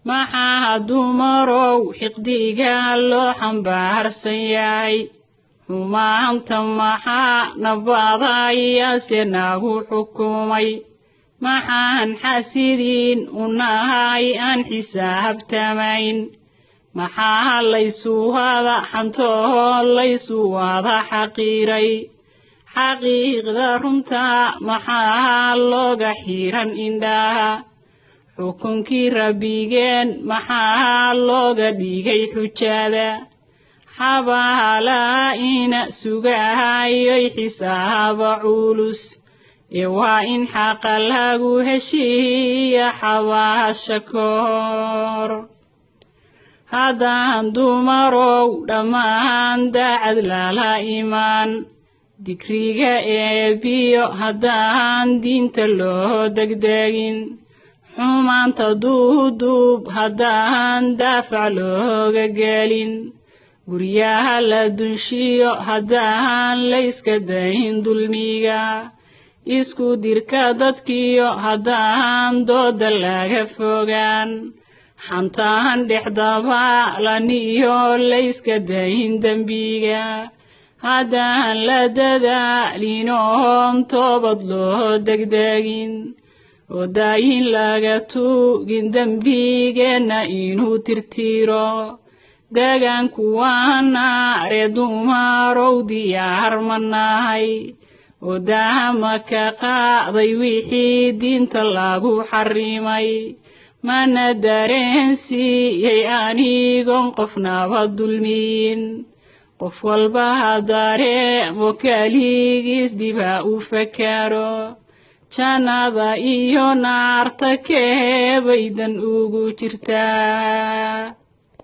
maxaa dumarow xiqdiga loo xambaarsan yahay xumaanta maxaa nabadayase nagu xukumay maxaan xasidiin u nahay aan xisaabtamayn maxaa laysu wada xantoo laysu wada xaqiiray xaqiiqda runta maxaa looga xiran indhaha xukunkii rabbigeen maxaa looga dhigay xujada xabaala ina sugahayoy xisaaba culus waa in xaqa lagu heshiiya xabaasha kahor haddaan dumarow dhammaan daacad lala imaan dikriga eebbiyo haddaan diinta loo degdegin xumaanta duuduub haddaan daafac looga gelin guryaha la dunshiyo haddaan layska dayn dulmiga isku dirka dadkiyo haddaan dooda laga fogaan xantaan dhexdabaalaniyo layska dayn dembiga haddaan la dadaalinoon toobad loo degdegin oo daayin laga tuugin dembigeenna inuu tirtiro deegaanku waa naare dumarow diyaar ma nahay oo daama ka qaaday wixii diinta lagu xarimay mana dareensiiyey anigoon qofnaba dulmiyin qof walba ha dareemo keligiis dib ha u fakaro jannada iyo naarta keebaydan ugu jirtaa